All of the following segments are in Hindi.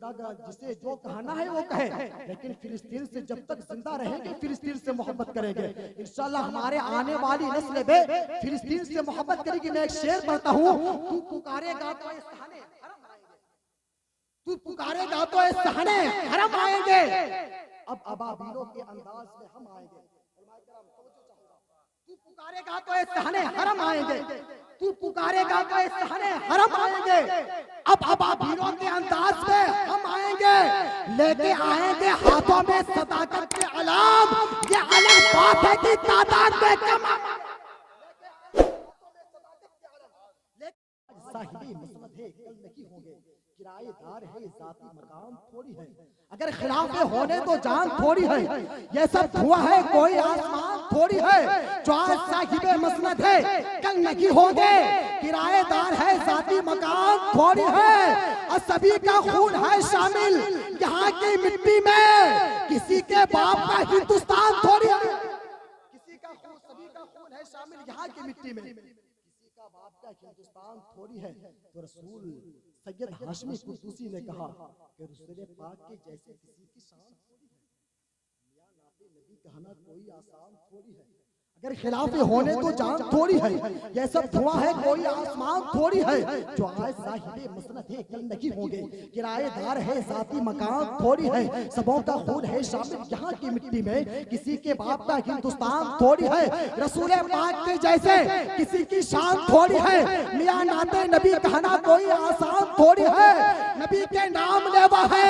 गुंडागर जिसे जो कहना है वो कहे, लेकिन फिलिस्तीन से जब तक जिंदा रहेंगे फिलिस्तीन से मोहब्बत करेंगे। इंशाल्लाह हमारे आने वाली नस्ल भी फिलिस्तीन से मोहब्बत करेगी। मैं एक शेर पढ़ता हूँ, तू पुकारेगा तो ये सहने हरम आएंगे, तू पुकारेगा तो ये सहने हरम आएंगे, अब अबाबीलों के अंदाज में हम आएंगे। तू पुकारेगा तो ये सहने हरम आएंगे, तू पुकारेगा तो ये सहने हरम आएंगे, अब अबाबीलों के अंदाज में हम आएंगे, लेके आएंगे हाथों में सदाकत के अलाम। ये अलग बात है कि तादाद में कम साहिबी मसनद है कल नहीं होंगे, किराएदार है जाती मकान थोड़ी है, अगर खिलाफ होने तो जान थोड़ी है, ये सब धुआं है कोई आसमान थोड़ी है, जो आज साहिबे मसनद है कल नहीं होंगे, किराएदार है जाती मकान थोड़ी है, और सभी का खून है शामिल यहाँ की मिट्टी में, किसी के बाप का हिंदुस्तान थोड़ी है, किसी का खून सभी का खून है शामिल यहाँ की मिट्टी में, बाप का हिंदुस्तान थोड़ी है। तो रसूल सैयद हाशमी कुदूसी ने कहा कि रसूल पाक के जैसे किसी की शान थोड़ी है, मियां नाते नबी कहना कोई आसान थोड़ी है, अगर खिलाफ होने तो जान थोड़ी है, ये सब धुआं है कोई आसमान थोड़ी है, जो आज साहिबे मसनद है कल नहीं होंगे, किराएदार है जाती मकान थोड़ी है, सबों का खून है शामिल यहाँ की मिट्टी में, किसी के बाप का हिंदुस्तान थोड़ी है, रसूल पाक के जैसे किसी की शान थोड़ी है, मियां नाते नबी कहना कोई आसान थोड़ी है, नबी के नाम लेवा है,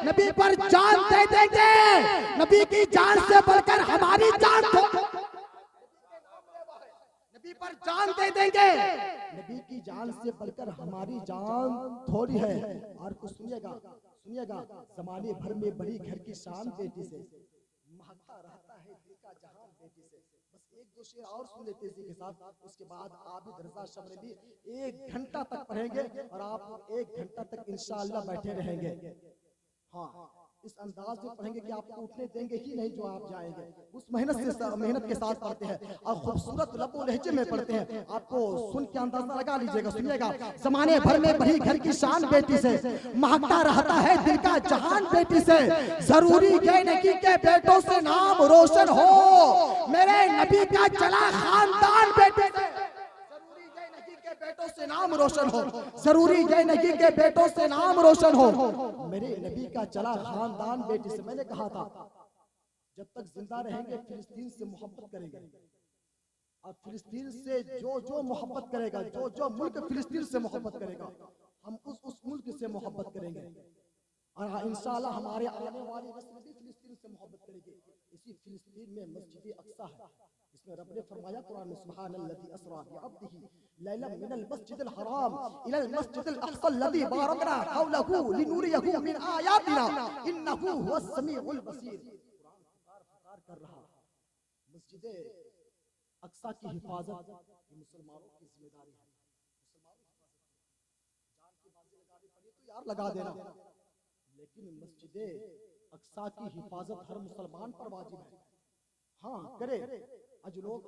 नबी पर जान दे देंगे, नबी की जान से बढ़कर हमारी जान पर जान दे देंगे, नबी की जान से बढ़कर हमारी जान थोड़ी है। और कुछ सुनिएगा, सुनिएगा, जमाने भर में बड़ी घर की शान बेटी से, महकता रहता है दिल का जहान बेटी से। बस एक दो शेर और सुन लेते इसी के साथ, उसके बाद आबिद रजा शबनबी 1 घंटा तक पढ़ेंगे और आप 1 घंटा तक इंशाअल्लाह बैठे रहेंगे। हाँ, इस अंदाज में पढ़ेंगे कि आपको उठने देंगे ही नहीं जो आप जाएंगे, उस मेहनत के साथ पढ़ते हैं और खूबसूरत लबो लहजे में पढ़ते हैं, आपको सुन के अंदाजा लगा लीजिएगा। सुनिएगा, जमाने भर में बड़ी घर की शान बेटी से, महकता रहता है दिल का जहान बेटी से, जरूरी ये नहीं के बेटों से नाम रोशन हो, मेरे नबी का चला खानदान बेटे से, बेटों से नाम रोशन हो, जरूरी ये नहीं के बेटों से नाम रोशन हो, मेरे नबी का चला खानदान बेटी से। मैंने कहा था जब तक जिंदा रहेंगे फिलिस्तीन से मोहब्बत करेंगे, और फिलिस्तीन से जो मोहब्बत करेगा, जो मुल्क फिलिस्तीन से मोहब्बत करेगा, हम उस मुल्क से मोहब्बत करेंगे, और इंशाअल्लाह हमारे आने वाली नस्ल भी फिलिस्तीन से मोहब्बत करेगी। इसी फिलिस्तीन में मस्जिद अक्सा है, इसमें रब ने फरमाया कुरान में, सुब्हानल्लज़ी अस्रा बिअब्दिही लैलन मिनल मस्जिदिल हराम इलल मस्जिदिल अक्सा अल्लज़ी बारकना हौलहु लिनुरियहु मिन आयातिना इन्नहु हुवस समीउल बसीर। कुरान कर रहा मस्जिद अक्सा की हिफाजत मुसलमानों की जिम्मेदारी है। जान की बाजी लगानी पड़ी तो यार लगा देना, लेकिन मस्जिद अक्सा की हिफाजत हर मुसलमान पर वाजिब है। हाँ करे, आज लोग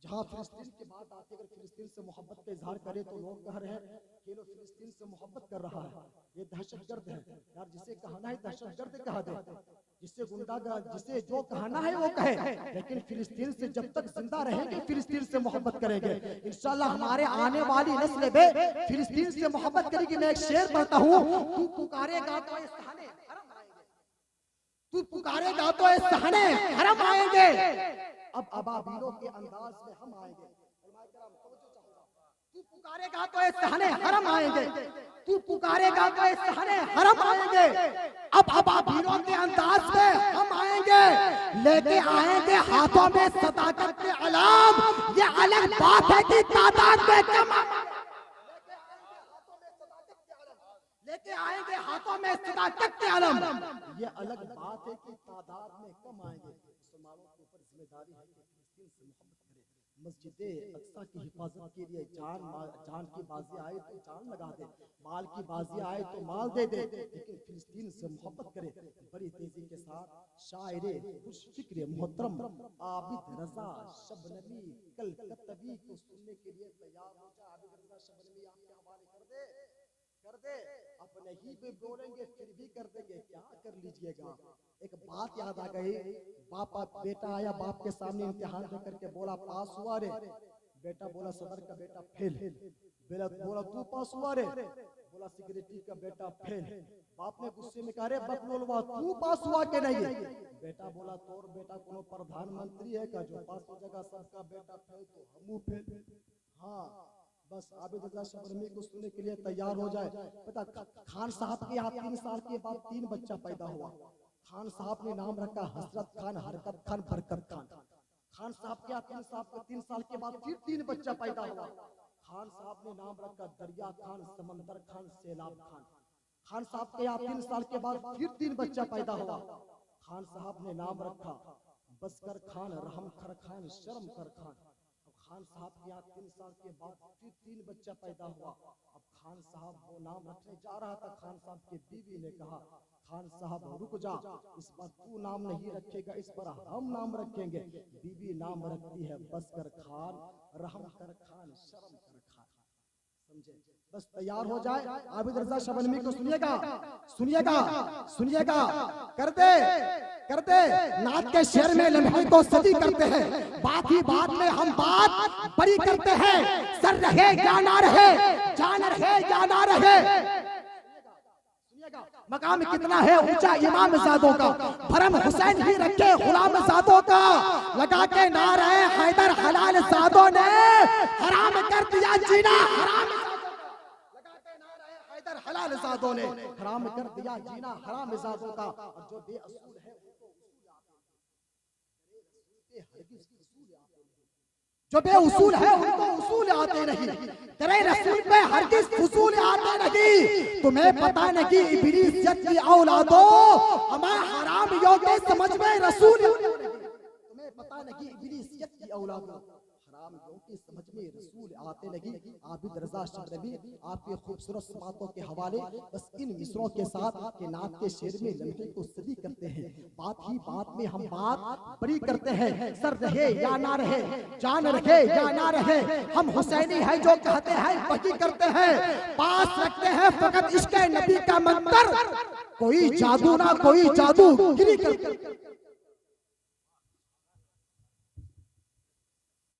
जहाँ फिलिस्तीन की बात आती है, अगर फिलिस्तीन से मोहब्बत का इजहार करे तो लोग कह रहे हैं कि लोग फिलिस्तीन से मोहब्बत कर रहा है, ये दहशतगर्द है। यार जिसे कहना है दहशतगर्द कहा दे, जिसे गुंडागर्द, जिसे जो कहना है वो कहे, लेकिन फिलिस्तीन से जब तक जिंदा रहेंगे फिलिस्तीन से मोहब्बत करेंगे। इंशाअल्लाह हमारे आने वाली नस्ल भी फिलिस्तीन से मोहब्बत करेगी। मैं एक शेर पढ़ता हूँ, तू पुकारेगा तो ये सहने हरम आएंगे, तू पुकारेगा तो ये सहने हरम आएंगे, अब अबाबीलों के अंदाज में हम आएंगे। तू पुकारेगा तो ये सहने हरम आएंगे, तू पुकारेगा तो ये सहने हरम आएंगे, अब अबाबीलों के अंदाज में हम आएंगे, लेके आएंगे हाथों में सदाकत के अलाम। ये अलग बात है कि तादाद में कम, लेके आएंगे हाथों में सदाकत के अलम। ये अलग बात है कि तादाद में कम आएंगे। मुसलमानों के ऊपर जिम्मेदारी है कि फिलिस्तीन से मोहब्बत करें, मस्जिद अक्सा की हिफाजत के लिए जान की बाजी आए तो जान लगा दे, माल की बाजी आए तो माल दे दे, लेकिन फिलिस्तीन से मोहब्बत करे। बड़ी तेजी के साथ शायरे खुशफिक्र मोहतरम आबिद रजा शबनबी कलकत्तवी को सुनने के लिए तैयार हो जाए। आबिद रजा शबनबी आपके हवाले कर दे। कर दे, अपने ही पे बोलेंगे फिर भी कर देंगे, क्या कर लीजिएगा। एक बात याद आ गई, बेटा आया बाप के सामने इम्तिहान दे करके बोला पास हुआ रे, बेटा बोला सदर का बेटा फेल, बोला तू पास हुआ रे, बोला सिक्योरिटी का बेटा फेल। बाप ने गुस्से में कहा रे बकलोलवा तू पास हुआ के नहीं, बेटा बोला तोर बेटा कोनो प्रधानमंत्री है का जो पास हो जाएगा, सबका बेटा फेल तो हमू फेल। हाँ बस आबिद रजा शबनमी को सुनने के लिए तैयार हो जाए। पता खान साहब के यहाँ 3 साल के बाद 3 बच्चा पैदा हुआ। खान साहब ने नाम रखा हसरत खान, हरकत खान, बरकत खान। खान साहब के यहाँ 3 साल के बाद फिर 3 बच्चा पैदा हुआ। खान साहब ने नाम रखा दरिया खान, समंदर खान, सैलाब खान। खान साहब के यहाँ 3 साल के बाद फिर 3 बच्चा पैदा हुआ। खान साहब ने नाम रखा बसकर खान, रहम खर खान, शर्म कर खान। खान साहब के यहाँ 3 साल के बाद फिर 3 बच्चा पैदा हुआ। अब खान साहब वो नाम रखने जा रहा था, खान साहब की बीवी ने कहा खान साहब रुक जा, इस पर तू नाम नहीं रखेगा, इस पर हम नाम रखेंगे। बीवी नाम रखती है बसकर खान, रहम कर खान, शर्म कर खान। समझे? बस तैयार हो जाए। आबिद रजा शबनमी को सुनिएगा, सुनिएगा, सुनिएगा। करते नाथ के शेर में लम्हे को सदी करते हैं, बात ही बात में हम बात बड़ी करते हैं। सर रहे या ना रहे, जान रहे या ना रहे, मकाम कितना है ऊंचा इमाम ज़ादों का, भरम हुसैन ही रखे गुलाम ज़ादों का। लगा के नारे हैदर हलाल ज़ादों ने हराम कर दिया जीना, हराम हैदर हलाल ज़ादों ने हराम कर दिया जीना हराम ज़ादों का। और जो बेअसूल है जो बेउसूल है उनको उसूल आते नहीं, तेरे रसूल पे हरगिज़ फुसूल आते नहीं। तुम्हें पता नहीं इब्लीसियत की औलादो, हमें हराम योगे समझ में रसूल। तुम्हें पता नहीं इब्लीसियत की औलादो, हराम योगे समझ में रसूल आते नहीं। आबिद रजा शबनमी आपके खूबसूरत समातों के हवाले बस इन मिसरों के साथ के नाथ के शेर में लम्हे को सदी करते हैं। बात ही बात में हम बात बड़ी करते हैं। सर रहे या ना रहे, जान रहे या ना रहे, हम हुसैनी है जो कहते हैं वही करते हैं। पास रखते हैं फकत इश्क़ नबी का मंतर, कोई जादू ना कोई जादू गिरी करते।